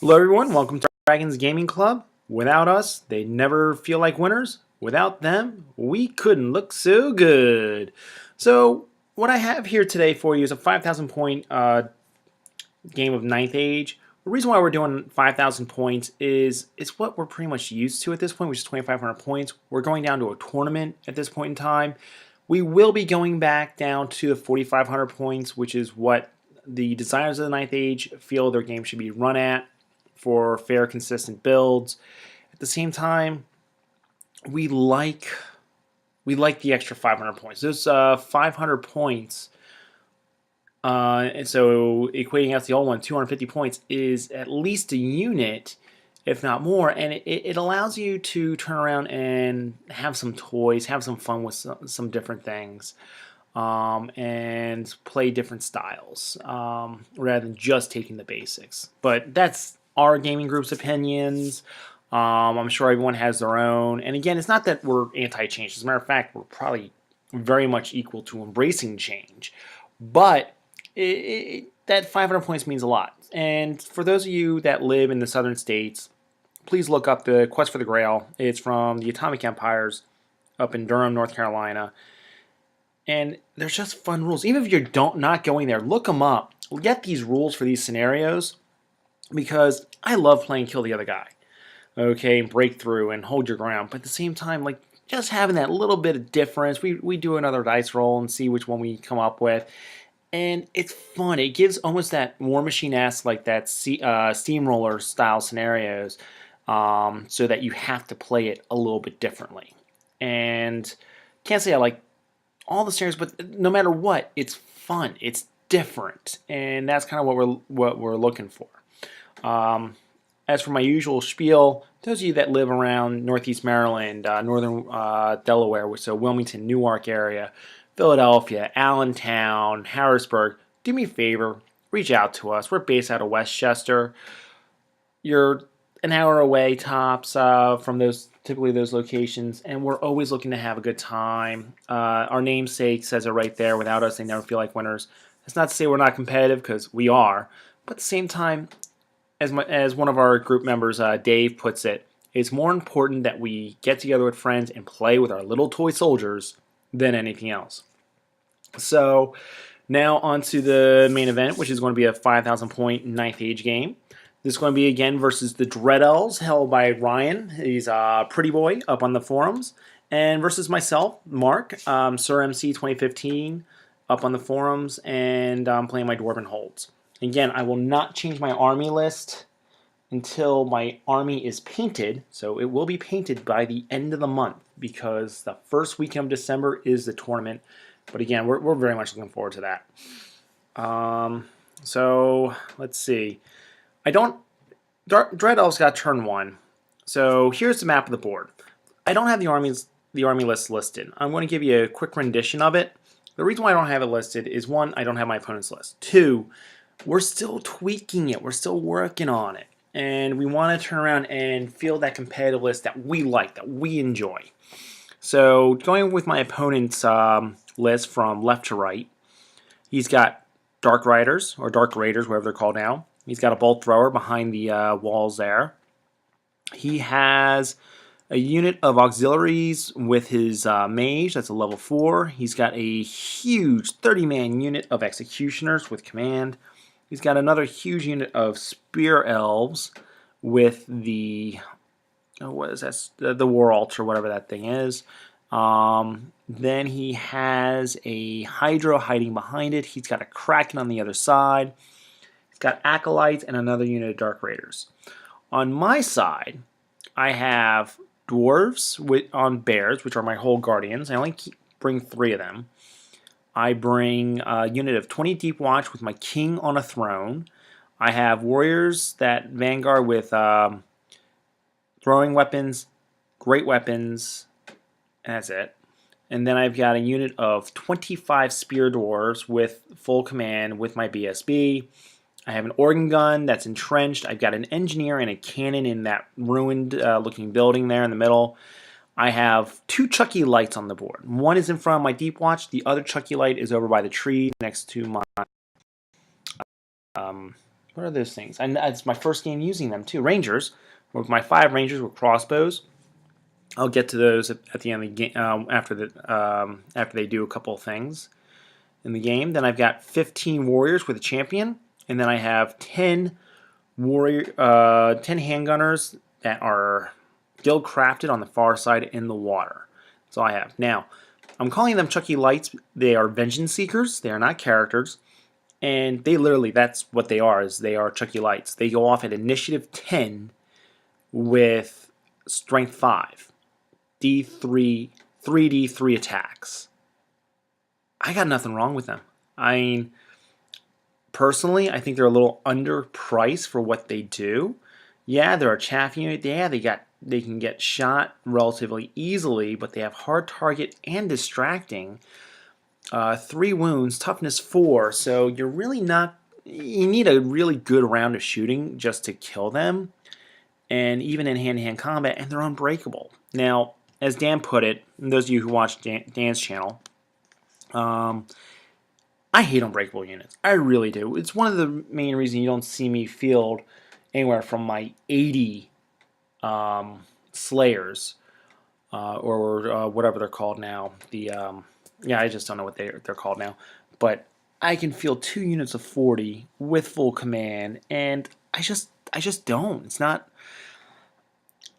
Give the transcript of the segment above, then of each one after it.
Hello, everyone. Welcome to Dragons Gaming Club. Without us, they never feel like winners. Without them, we couldn't look so good. So, what I have here today for you is a 5,000 point game of Ninth Age. The reason why we're doing 5,000 points is it's what we're pretty much used to at this point, which is 2,500 points. We're going down to a tournament at this point in time. We will be going back down to the 4,500 points, which is what the designers of the Ninth Age feel their game should be run at for fair, consistent builds. At the same time, we like the extra 500 points. Those 500 points, and so equating out to the old one, 250 points is at least a unit, if not more, and it allows you to turn around and have some toys, have some fun with some different things, and play different styles rather than just taking the basics. But that's our gaming group's opinions. I'm sure everyone has their own. And again, it's not that we're anti-change. As a matter of fact, we're probably very much equal to embracing change. But that 500 points means a lot. And for those of you that live in the southern states, please look up the Quest for the Grail. It's from the Atomic Empires up in Durham, North Carolina. And there's just fun rules. Even if you're not going there, look them up. Get these rules for these scenarios because I love playing Kill the Other Guy. Okay, and break through and hold your ground. But at the same time, like just having that little bit of difference, we do another dice roll and see which one we come up with. And it's fun. It gives almost that War Machine-esque, like that steamroller style scenarios, so that you have to play it a little bit differently. And can't say I like all the scenarios, but no matter what, it's fun. It's different, and that's kind of what we're looking for. As for my usual spiel, those of you that live around Northeast Maryland, Northern Delaware, so Wilmington, Newark area, Philadelphia, Allentown, Harrisburg, do me a favor, reach out to us. We're based out of Westchester. You're an hour away tops from typically those locations, and we're always looking to have a good time. Our namesake says it right there. Without us, they never feel like winners. That's not to say we're not competitive, because we are, but at the same time, as one of our group members, Dave, puts it, it's more important that we get together with friends and play with our little toy soldiers than anything else. So now on to the main event, which is going to be a 5,000 point Ninth Age game. This is going to be again versus the Dread Elves, held by Ryan. He's a pretty boy up on the forums. And versus myself, Mark, Sir MC 2015, up on the forums, and I'm playing my Dwarven holds. Again, I will not change my army list until my army is painted, so it will be painted by the end of the month because the first weekend of December is the tournament. But again, we're very much looking forward to that. So let's see. Dread Elves got turn 1. So here's the map of the board. I don't have the army list listed. I'm going to give you a quick rendition of it. The reason why I don't have it listed is 1, I don't have my opponent's list. 2, we're still tweaking it. We're still working on it. And we want to turn around and feel that competitive list that we like, that we enjoy. So going with my opponent's list from left to right, he's got Dark Riders, or Dark Raiders, whatever they're called now. He's got a Bolt Thrower behind the walls there. He has a unit of auxiliaries with his mage, that's a level 4. He's got a huge 30-man unit of executioners with command. He's got another huge unit of Spear Elves with the, what is that? The War Altar, whatever that thing is. Then he has a Hydra hiding behind it. He's got a Kraken on the other side. He's got Acolytes and another unit of Dark Raiders. On my side, I have Dwarves on Bears, which are my whole Guardians. I only bring 3 of them. I bring a unit of 20 Deep Watch with my king on a throne. I have warriors that vanguard with throwing weapons, great weapons, and that's it. And then I've got a unit of 25 spear dwarves with full command with my BSB. I have an organ gun that's entrenched. I've got an engineer and a cannon in that ruined looking building there in the middle. I have 2 Chucky lights on the board. One is in front of my Deep Watch. The other Chucky light is over by the tree next to my What are those things? And it's my first game using them too. Rangers, with my 5 Rangers with crossbows. I'll get to those at the end of the game after they do a couple of things in the game. Then I've got 15 warriors with a champion, and then I have 10 10 handgunners that are guild crafted on the far side in the water. That's all I have. Now, I'm calling them Chucky Lights. They are vengeance seekers. They are not characters. And they literally, that's what they are, is they are Chucky Lights. They go off at initiative 10 with strength 5. D3, 3D3 attacks. I got nothing wrong with them. I mean, personally, I think they're a little underpriced for what they do. Yeah, they're a chaff unit. Yeah, they can get shot relatively easily, but they have hard target and distracting. 3 wounds, toughness 4. So you're really not. You need a really good round of shooting just to kill them, and even in hand-to-hand combat, and they're unbreakable. Now, as Dan put it, and those of you who watch Dan's channel, I hate unbreakable units. I really do. It's one of the main reasons you don't see me field anywhere from my 80 Slayers or whatever they're called now. Yeah, I just don't know what they're called now. But I can field 2 units of 40 with full command, and I just don't. It's not.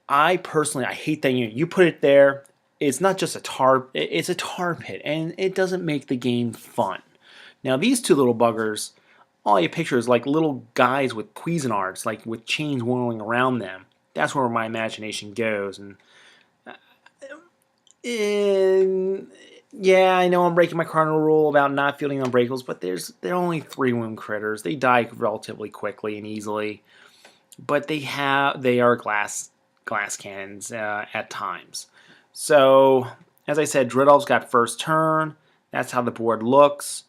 I personally hate that unit. You put it there, it's not just a tar. It's a tar pit, and it doesn't make the game fun. Now these 2 little buggers, all you picture is like little guys with Cuisinarts, like with chains whirling around them. That's where my imagination goes. And yeah, I know I'm breaking my cardinal rule about not fielding unbreakables, but they're only 3 wound critters. They die relatively quickly and easily, but they are glass cannons at times. So as I said, Dread Elves got first turn. That's how the board looks.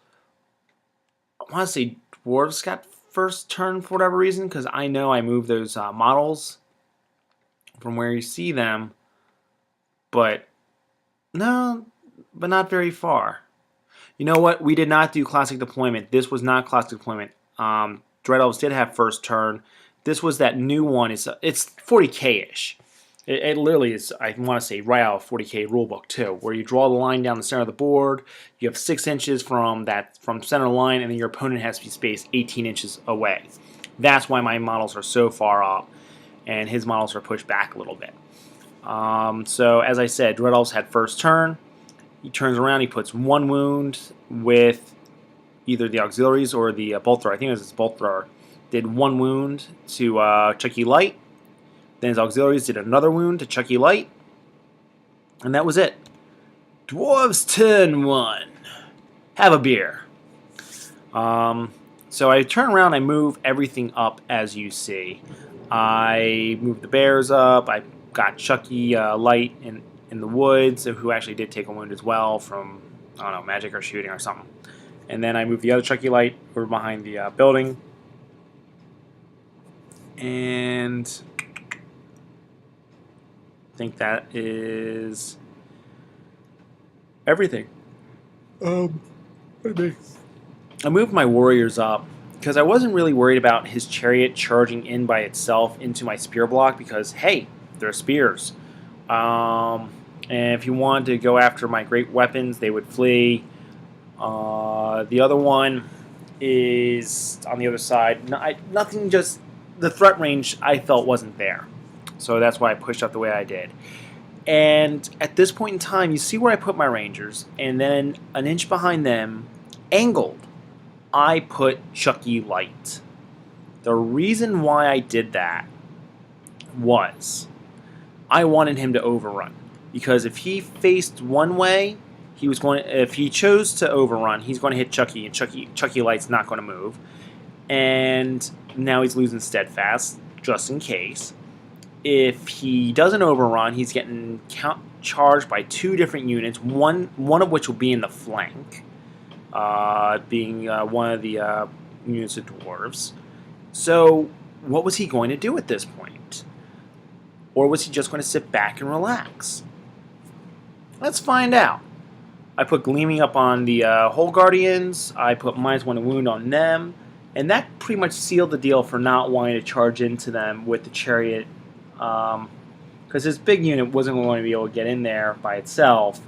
I want to say Dwarves got first turn for whatever reason, because I know I moved those models from where you see them, but no, but not very far. You know what? We did not do classic deployment. This was not classic deployment. Dread Elves did have first turn. This was that new one. It's 40k-ish. It literally is, I want to say, right out of 40k rulebook too, where you draw the line down the center of the board. You have 6 inches from center line, and then your opponent has to be spaced 18 inches away. That's why my models are so far up, and his models are pushed back a little bit. So as I said, Dread Elves had first turn. He turns around, he puts 1 wound with either the auxiliaries or the bolt thrower. I think it was his bolt thrower. Did 1 wound to Chucky Light. Then his auxiliaries did another wound to Chucky Light. And that was it. Dwarves turn 1. Have a beer. So I turn around, I move everything up as you see. I moved the bears up. I got Chucky Light in the woods, who actually did take a wound as well from, I don't know, magic or shooting or something. And then I moved the other Chucky Light over behind the building. And I think that is everything. I moved my warriors up because I wasn't really worried about his chariot charging in by itself into my spear block, because, hey, they're spears. And if you wanted to go after my great weapons, they would flee. The other one is on the other side. Nothing, just the threat range I felt wasn't there. So that's why I pushed up the way I did. And at this point in time, you see where I put my Rangers, and then an inch behind them, angled, I put Chucky Light. The reason why I did that was I wanted him to overrun. Because if he faced one way, if he chose to overrun, he's going to hit Chucky, and Chucky Light's not going to move. And now he's losing steadfast, just in case. If he doesn't overrun, he's getting charged by 2 different units, one of which will be in the flank, being one of the units of dwarves. So what was he going to do at this point? Or was he just going to sit back and relax? Let's find out. I put Gleaming up on the Hole Guardians. I put -1 wound on them. And that pretty much sealed the deal for not wanting to charge into them with the chariot, because his big unit wasn't going to be able to get in there by itself.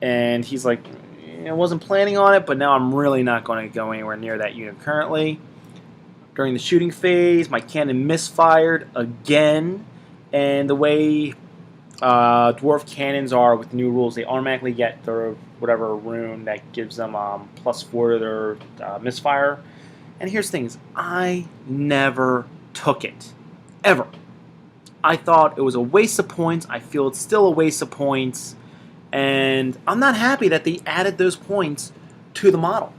And he's like, I wasn't planning on it, but now I'm really not going to go anywhere near that unit currently. During the shooting phase, my cannon misfired again, and the way dwarf cannons are with the new rules, they automatically get their whatever rune that gives them +4 to their misfire. And here's things, I never took it, ever. I thought it was a waste of points. I feel it's still a waste of points, and I'm not happy that they added those points to the model.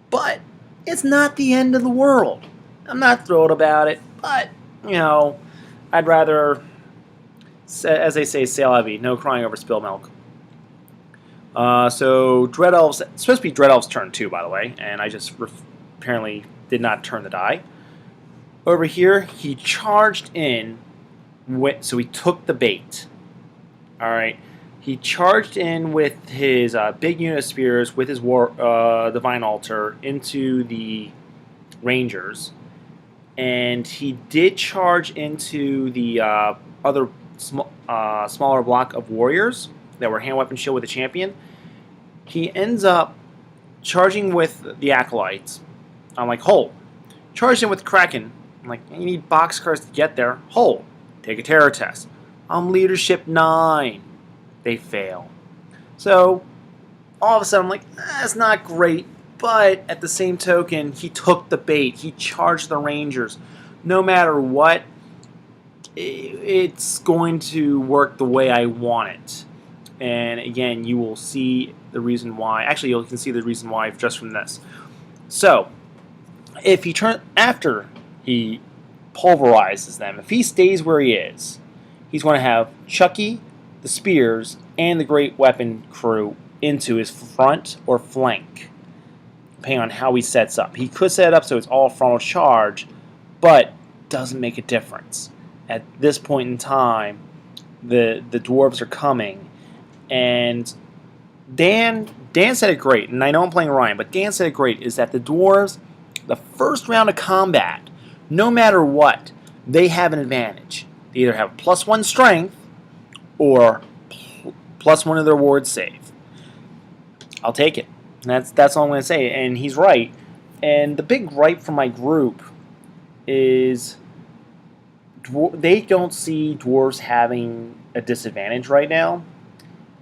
But it's not the end of the world. I'm not thrilled about it, but, you know, I'd rather, as they say, sail heavy, no crying over spilled milk. So Dread Elves, it's supposed to be Dread Elves' turn too, by the way, and I just apparently did not turn the die. Over here, he charged in, so he took the bait. All right, he charged in with his big unit of spears with his divine altar into the Rangers, and he did charge into the other smaller block of warriors that were hand weapon shield with the champion. He ends up charging with the acolytes. I'm like, hold. Charged in with Kraken. I'm like, you need boxcars to get there. Hold. Take a terror test. I'm leadership 9. They fail. So all of a sudden I'm like, that's not great. But at the same token, he took the bait. He charged the Rangers. No matter what, it's going to work the way I want it. And again, you will see the reason why. Actually, you can see the reason why just from this. So, if he after he pulverizes them, if he stays where he is, he's going to have Chucky, the spears, and the great weapon crew into his front or flank, depending on how he sets up. He could set it up so it's all frontal charge, but doesn't make a difference. At this point in time, the dwarves are coming, and Dan said it great, and I know I'm playing Ryan, but Dan said it great, is that the dwarves, the first round of combat, no matter what, they have an advantage. They either have +1 strength or +1 of their ward save. I'll take it. That's all I'm going to say, and he's right. And the big gripe from my group is they don't see dwarves having a disadvantage right now.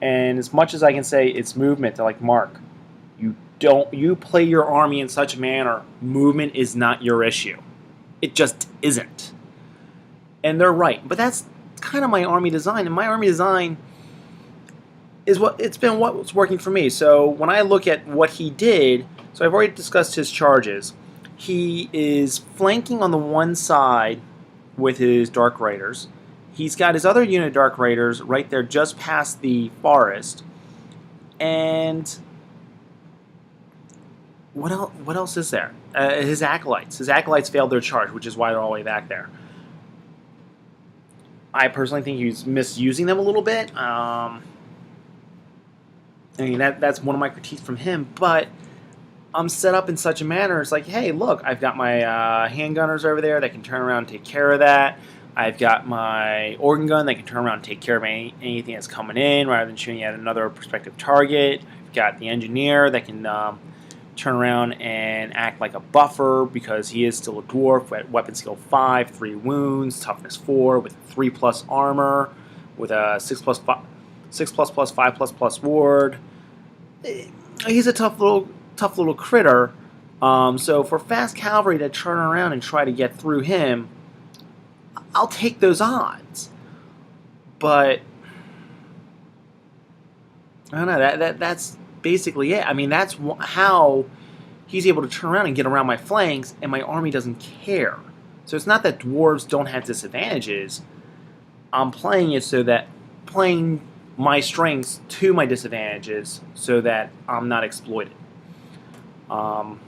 And as much as I can say it's movement, they're like, Mark, you play your army in such a manner, movement is not your issue. It just isn't. And they're right. But that's kind of my army design, and my army design is what's working for me. So when I look at what he did, so I've already discussed his charges. He is flanking on the one side with his Dark Raiders. He's got his other unit of Dark Raiders right there just past the forest. And what else is there? His Acolytes. His Acolytes failed their charge, which is why they're all the way back there. I personally think he's misusing them a little bit. I mean, that's one of my critiques from him, but I'm set up in such a manner, it's like, hey, look, I've got my handgunners over there that can turn around and take care of that. I've got my organ gun that can turn around and take care of anything that's coming in rather than shooting at another prospective target. I've got the engineer that can turn around and act like a buffer because he is still a dwarf at weapon skill 5, 3 wounds, toughness 4 with 3+ armor, with a 6++, 5++ ward. He's a tough little critter. So for fast cavalry to turn around and try to get through him, I'll take those odds. But I don't know. That's basically it. I mean, that's how he's able to turn around and get around my flanks, and my army doesn't care. So it's not that dwarves don't have disadvantages. I'm playing it so that playing my strengths to my disadvantages so that I'm not exploited. Don't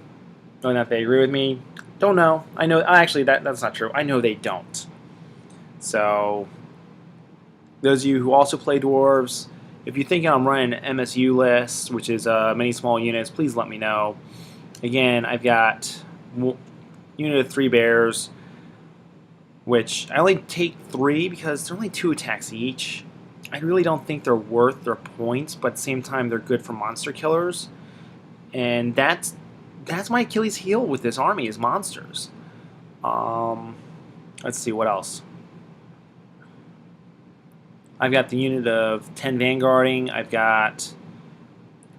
know if they agree with me. Don't know. I know. Actually, that's not true. I know they don't. So, those of you who also play dwarves, if you're thinking I'm running an MSU list, which is many small units, please let me know. Again, I've got unit of 3 bears, which I only take 3 because they're only 2 attacks each. I really don't think they're worth their points, but at the same time they're good for monster killers. And that's my Achilles heel with this army is monsters. Let's see what else. I've got the unit of 10 vanguarding.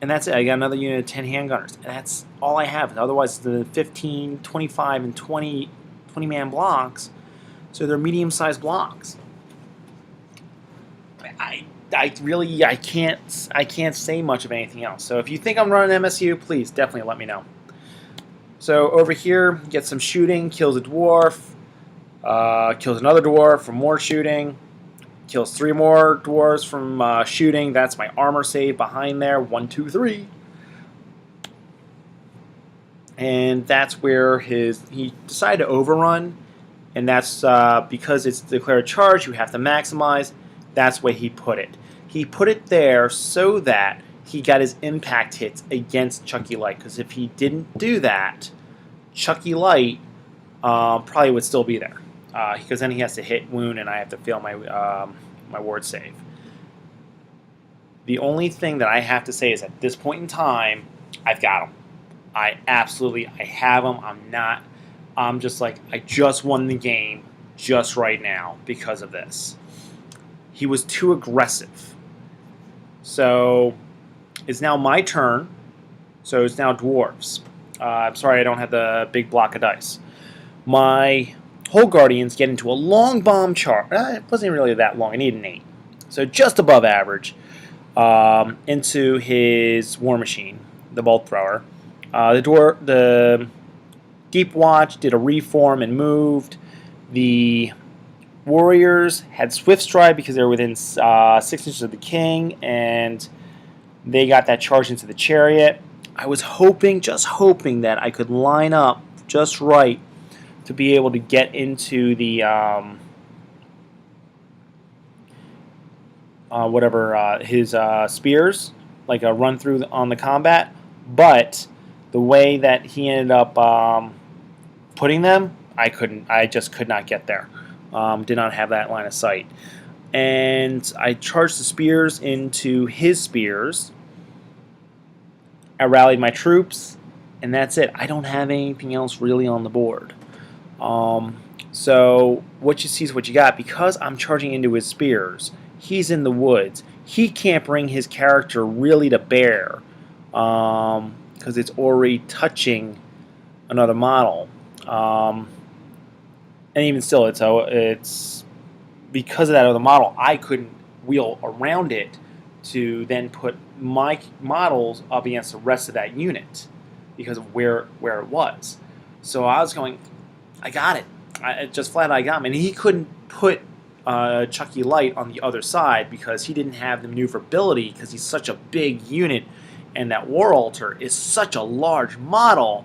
And that's it. I got another unit of 10 handgunners. And that's all I have. Otherwise, the 15, 25, and 20 man blocks. So they're medium-sized blocks. I can't say much of anything else. So if you think I'm running MSU, please definitely let me know. So over here, get some shooting, kills a dwarf, kills another dwarf for more shooting, kills 3 more dwarves from shooting. That's my armor save behind there. 1, 2, 3. And that's where he decided to overrun. And that's because it's declared charge, you have to maximize. That's where he put it. He put it there so that he got his impact hits against Chucky Light. Because if he didn't do that, Chucky Light probably would still be there. Because then he has to hit wound and I have to fail my my ward save. The only thing that I have to say is at this point in time, I've got him. I have him. I'm just like, I just won the game just right now because of this. He was too aggressive. So it's now my turn. So it's now dwarves. I'm sorry I don't have the big block of dice. My whole guardians get into a long bomb charge. It wasn't really that long. I need an 8. So just above average. Into his war machine, the bolt thrower. The Deep Watch did a reform and moved. The warriors had swift stride because they were within 6 inches of the king, and they got that charge into the chariot. I was just hoping that I could line up just right to be able to get into the his spears, like a run through on the combat. But the way that he ended up putting them, I just could not get there. Did not have that line of sight. And I charged the spears into his spears. I rallied my troops, and that's it. I don't have anything else really on the board. So what you see is what you got. Because I'm charging into his spears, he's in the woods. He can't bring his character really to bear because it's already touching another model. And even still, it's because of that other model, I couldn't wheel around it to then put my models up against the rest of that unit because of where it was. So I was going, I got it. Just flat out I got him. And he couldn't put Chucky Light on the other side because he didn't have the maneuverability because he's such a big unit and that War Altar is such a large model.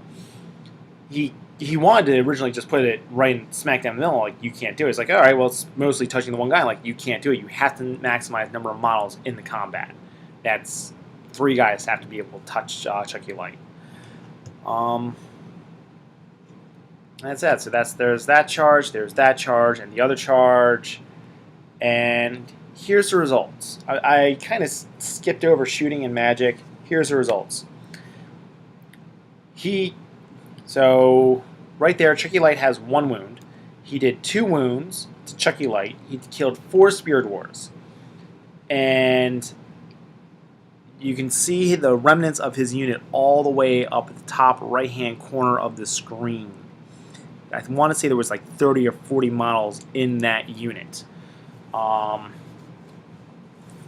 He wanted to originally just put it right smack down the middle, like, you can't do it. It's like, all right, well, it's mostly touching the one guy. Like, you can't do it. You have to maximize number of models in the combat. That's 3 guys have to be able to touch Chucky Light. That's it. So there's that charge, and the other charge. And here's the results. I kind of skipped over shooting and magic. Here's the results. So right there, Chucky Light has 1 wound. He did 2 wounds to Chucky Light. He killed 4 spear dwarves. And you can see the remnants of his unit all the way up at the top right-hand corner of the screen. I want to say there was like 30 or 40 models in that unit.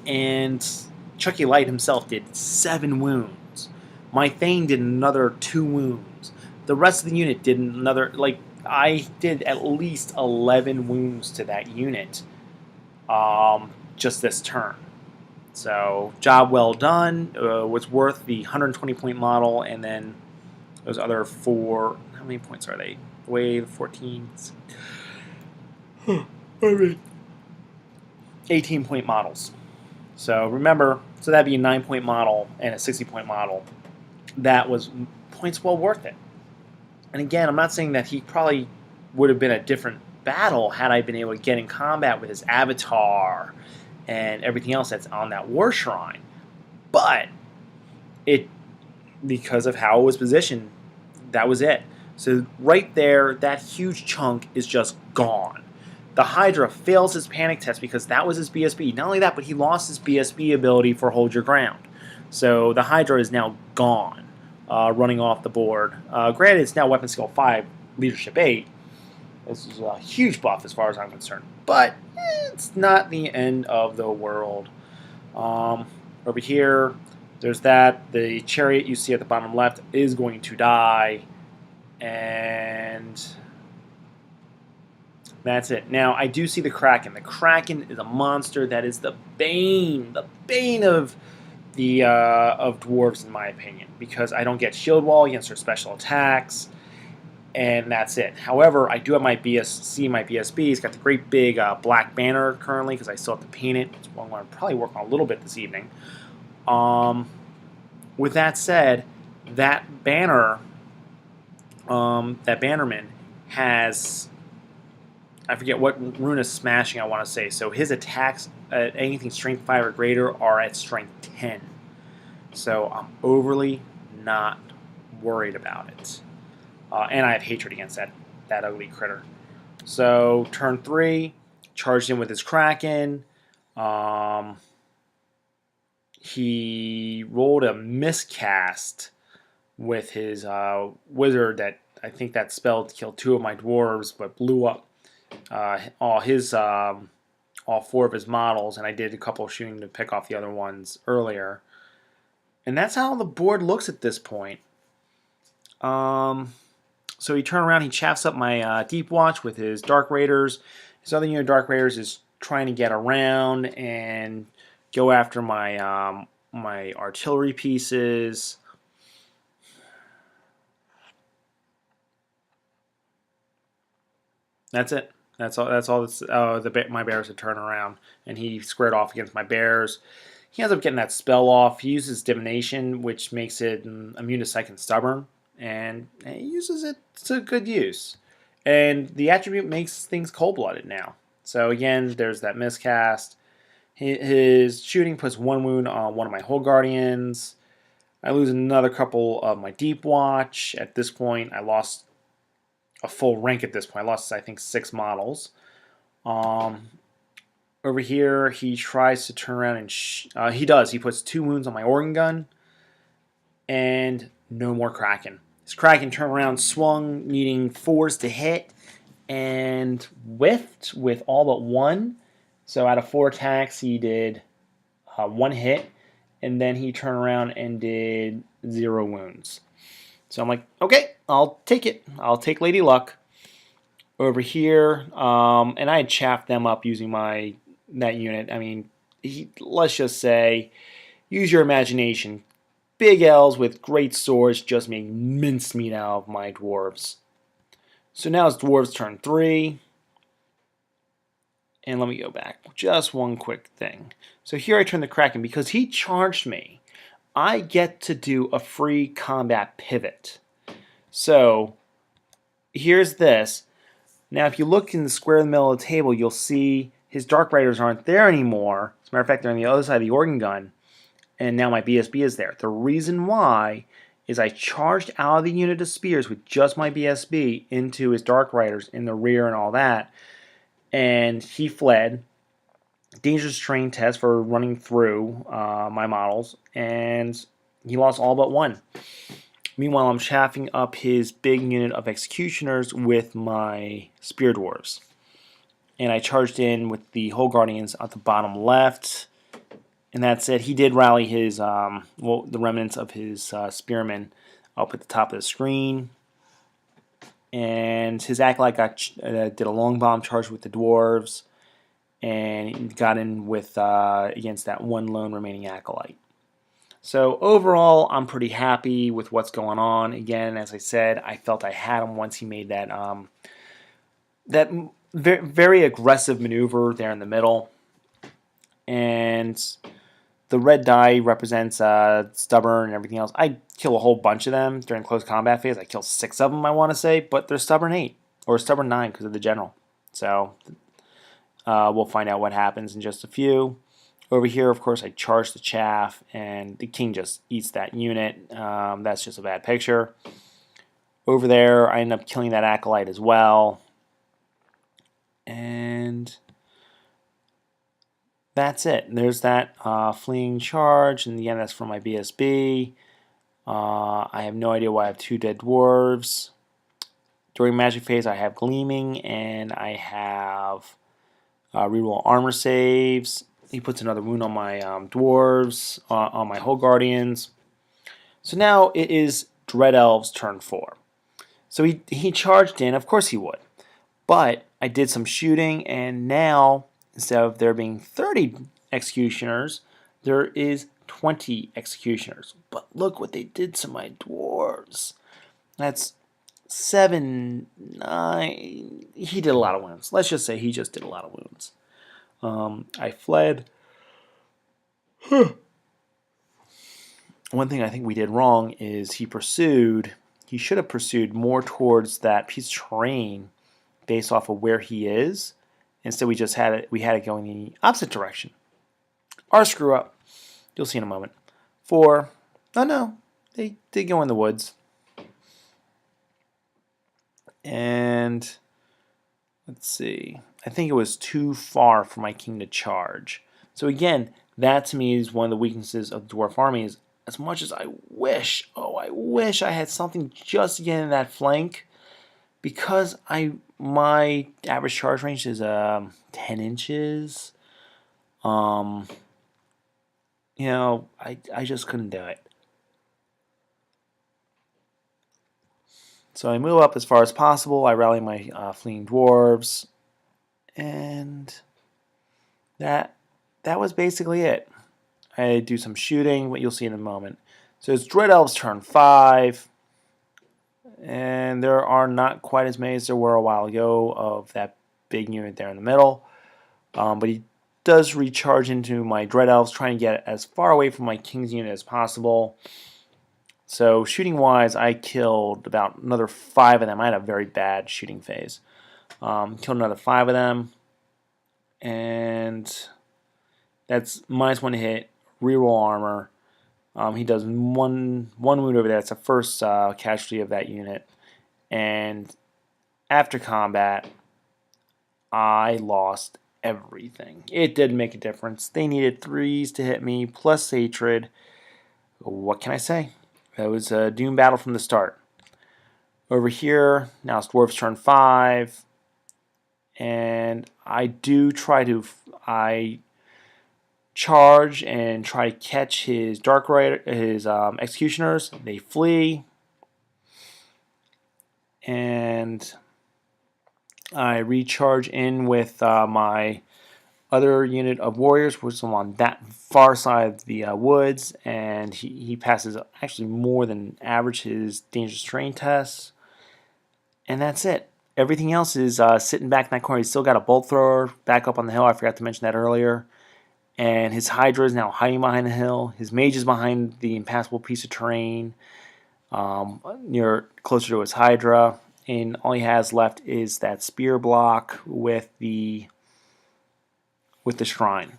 And Chucky Light himself did 7 wounds. My Thane did another 2 wounds. The rest of the unit did another, like, I did at least 11 wounds to that unit just this turn. So, job well done. Was worth the 120-point model, and then those other 4, how many points are they? Wave, 14, 18-point models. So remember, so that'd be a 9-point model and a 60-point model. That was points well worth it. And again, I'm not saying that he probably would have been a different battle had I been able to get in combat with his avatar and everything else that's on that war shrine. But it, because of how it was positioned, that was it. So right there, that huge chunk is just gone. The Hydra fails his panic test because that was his BSB. Not only that, but he lost his BSB ability for Hold Your Ground. So the Hydra is now gone, running off the board. Granted, it's now Weapon Skill 5, Leadership 8. This is a huge buff as far as I'm concerned. But it's not the end of the world. Over here, there's that. The Chariot you see at the bottom left is going to die. And that's it. Now, I do see the Kraken. The Kraken is a monster that is the bane of the of dwarves, in my opinion, because I don't get shield wall against their special attacks, and that's it. However, I do have my BSC, my BSB. It's got the great big black banner currently because I still have to paint it. It's what I'm going to probably work on a little bit this evening. With that said, that banner, that bannerman has, I forget what rune of smashing I want to say. So his attacks at anything strength 5 or greater are at strength 10. So I'm overly not worried about it. And I have hatred against that ugly critter. So turn 3, charged in with his Kraken. He rolled a miscast with his wizard that I think that spell killed 2 of my dwarves, but blew up all 4 of his models, and I did a couple of shooting to pick off the other ones earlier. And that's how the board looks at this point. So he turned around, he chaffs up my Deep Watch with his Dark Raiders. His other unit of Dark Raiders is trying to get around and go after my my artillery pieces. That's it. That's all. That's all. My bears to turn around, and he squared off against my bears. He ends up getting that spell off. He uses divination, which makes it immune to psych and stubborn, and he uses it to good use. And the attribute makes things cold-blooded now. So again, there's that miscast. His shooting puts 1 wound on one of my Hold Guardians. I lose another couple of my Deep Watch. At this point, I lost a full rank at this point. I lost, I think, 6 models. Over here, he tries to turn around and... he does. He puts 2 wounds on my organ gun. And no more Kraken. His Kraken turned around, swung, needing 4s to hit, and whiffed with all but 1. So out of 4 attacks, he did 1 hit, and then he turned around and did 0 wounds. So I'm like, okay, I'll take it. I'll take Lady Luck. Over here, and I had chaffed them up using that unit. I mean, let's just say, use your imagination. Big elves with great swords just make mincemeat out of my dwarves. So now it's dwarves turn 3. And let me go back. Just one quick thing. So here I turn the Kraken. Because he charged me, I get to do a free combat pivot. So here's this. Now if you look in the square in the middle of the table, you'll see his Dark Riders aren't there anymore. As a matter of fact, they're on the other side of the organ gun. And now my BSB is there. The reason why is I charged out of the unit of spears with just my BSB into his Dark Riders in the rear and all that. And he fled. Dangerous terrain test for running through my models, and he lost all but 1. Meanwhile, I'm chaffing up his big unit of executioners with my spear dwarves. And I charged in with the Hold Guardians at the bottom left. And that's it. He did rally his, the remnants of his spearmen up at the top of the screen. And his Acolyte did a long bomb charge with the dwarves, and got in with against that 1 lone remaining Acolyte. So overall, I'm pretty happy with what's going on. Again, as I said, I felt I had him once he made that very aggressive maneuver there in the middle. And the red die represents stubborn and everything else. I kill a whole bunch of them during close combat phase. I kill 6 of them, I want to say, but they're stubborn 8 or stubborn 9 because of the general. So we'll find out what happens in just a few. Over here, of course, I charge the chaff, and the king just eats that unit. That's just a bad picture. Over there, I end up killing that acolyte as well. And that's it. There's that fleeing charge, and again, that's from my BSB. I have no idea why I have 2 dead dwarves. During magic phase, I have gleaming, and I have reroll armor saves. He puts another wound on my dwarves, on my Hull Guardians. So now it is Dread Elves' turn 4. So he charged in, of course he would. But I did some shooting, and now, instead of there being 30 executioners, there is 20 executioners. But look what they did to my dwarves. That's 7, 9. He did a lot of wounds. Let's just say he just did a lot of wounds. I fled. One thing I think we did wrong is he should have pursued more towards that piece of terrain based off of where he is. Instead, we had it going in the opposite direction. Our screw up. You'll see in a moment. 4. Oh no, they did go in the woods. And let's see. I think it was too far for my king to charge. So again, that to me is one of the weaknesses of the dwarf army. Is as much as I wish I had something just to get in that flank, because my average charge range is 10 inches. I just couldn't do it. So I move up as far as possible. I rally my fleeing dwarves, and that was basically it. I do some shooting, what you'll see in a moment. So it's Dread Elves' turn 5, and there are not quite as many as there were a while ago of that big unit there in the middle. But he does recharge into my Dread Elves, trying to get as far away from my King's unit as possible. So shooting wise, I killed about another 5 of them. I had a very bad shooting phase. Killed another 5 of them, and that's -1 hit, reroll armor. He does one wound over there. That's the first casualty of that unit. And after combat, I lost everything. It did make a difference. They needed 3s to hit me, plus hatred. What can I say? It was a doom battle from the start. Over here, now it's Dwarf's turn 5. And I charge and try to catch his Dark Rider, his executioners. They flee. And I recharge in with my other unit of warriors, which is on that far side of the woods, and he passes actually more than average his dangerous terrain tests, and that's it. Everything else is sitting back in that corner. He's still got a bolt thrower back up on the hill. I forgot to mention that earlier. And his Hydra is now hiding behind the hill. His mage is behind the impassable piece of terrain, closer to his Hydra, and all he has left is that spear block with the shrine.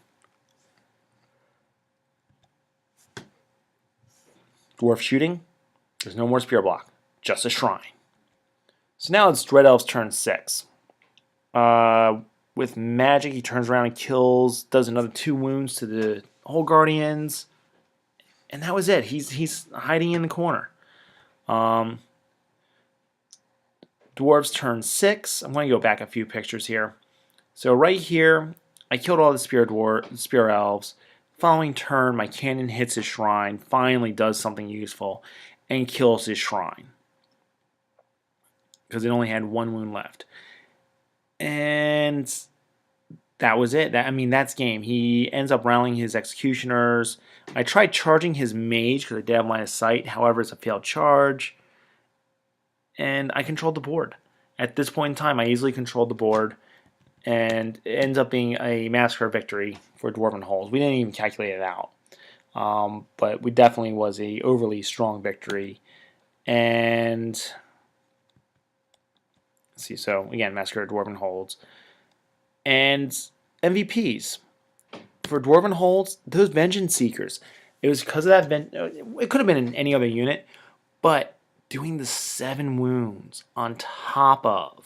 Dwarf shooting. There's no more spear block. Just a shrine. So now it's Dread Elves' turn 6. With magic, he turns around and does another 2 wounds to the Hull Guardians. And that was it. He's hiding in the corner. Dwarves' turn 6. I'm going to go back a few pictures here. So right here, I killed all the spear elves. Following turn, my cannon hits his shrine, finally does something useful, and kills his shrine. Because it only had 1 wound left. And that was it. That's game. He ends up rallying his executioners. I tried charging his mage because I did have line of sight. However, it's a failed charge. And I controlled the board. At this point in time, I easily controlled the board. And it ends up being a massacre victory for Dwarven Hulls. We didn't even calculate it out. But we definitely was a overly strong victory. And let's see, so again, Massacre Dwarven Holds. And MVPs. For Dwarven Holds, those Vengeance Seekers, it was because of that. It could have been in any other unit, but doing the 7 wounds on top of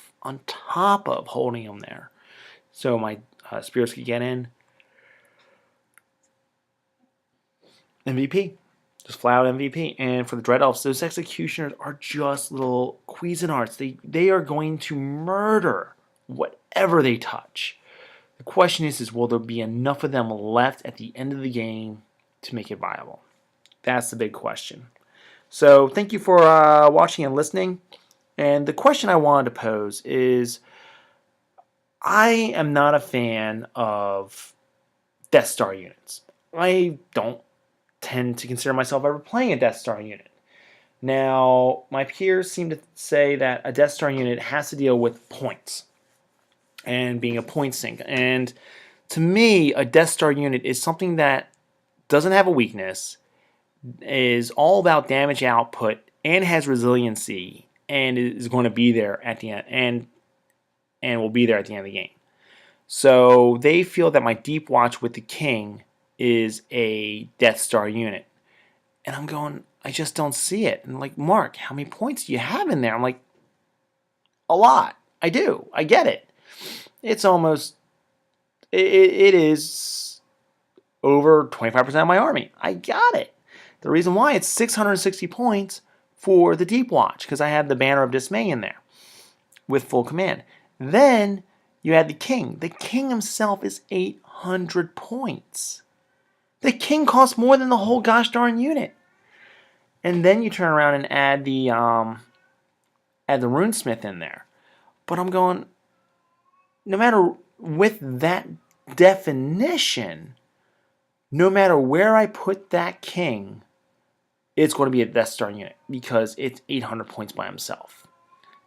holding them there, so my spirits could get in. MVP, just flat out MVP. And for the Dread Elves, those Executioners are just little Cuisinarts. They are going to murder whatever they touch. The question is will there be enough of them left at the end of the game to make it viable? That's the big question. So thank you for watching and listening. And the question I wanted to pose is, I am not a fan of Death Star units. I don't tend to consider myself ever playing a Death Star unit. Now, my peers seem to say that a Death Star unit has to deal with points and being a point sink. And to me, a Death Star unit is something that doesn't have a weakness, is all about damage output, and has resiliency, and is going to be there at the end, and will be there at the end of the game. So they feel that my Deep Watch with the King is a Death Star unit. And I'm going, I just don't see it. And like, Mark, how many points do you have in there? I'm like, a lot. I do. I get it. It's almost, it is over 25% of my army. I got it. The reason why it's 660 points for the Deep Watch, because I had the Banner of Dismay in there with full command. Then you had the King. The King himself is 800 points. The King costs more than the whole gosh darn unit. And then you turn around and add the Runesmith in there. But I'm going, no matter with that definition, no matter where I put that King, it's going to be a Death Star unit because it's 800 points by himself.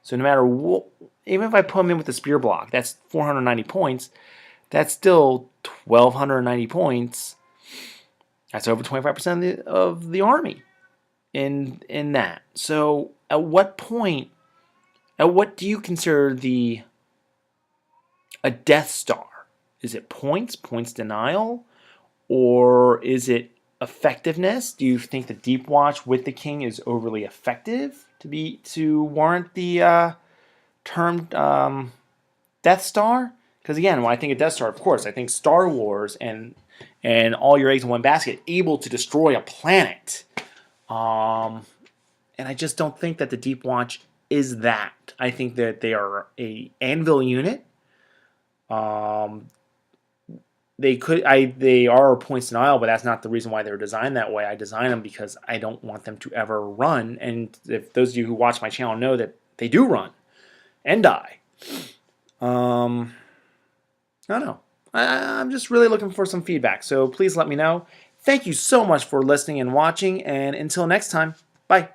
So no matter what, even if I put him in with the Spear Block, that's 490 points. That's still 1,290 points. That's over 25% of the army in that. So at what point, at what do you consider a Death Star? Is it points denial, or is it effectiveness? Do you think the Deep Watch with the King is overly effective to warrant the term Death Star? Because again, when I think of Death Star, of course, I think Star Wars and all your eggs in one basket, able to destroy a planet. And I just don't think that the Deep Watch is that. I think that they are a anvil unit. They are points denial, but that's not the reason why they're designed that way. I design them because I don't want them to ever run. And if those of you who watch my channel know that they do run and die. I don't know. I'm just really looking for some feedback, so please let me know. Thank you so much for listening and watching, and until next time, bye.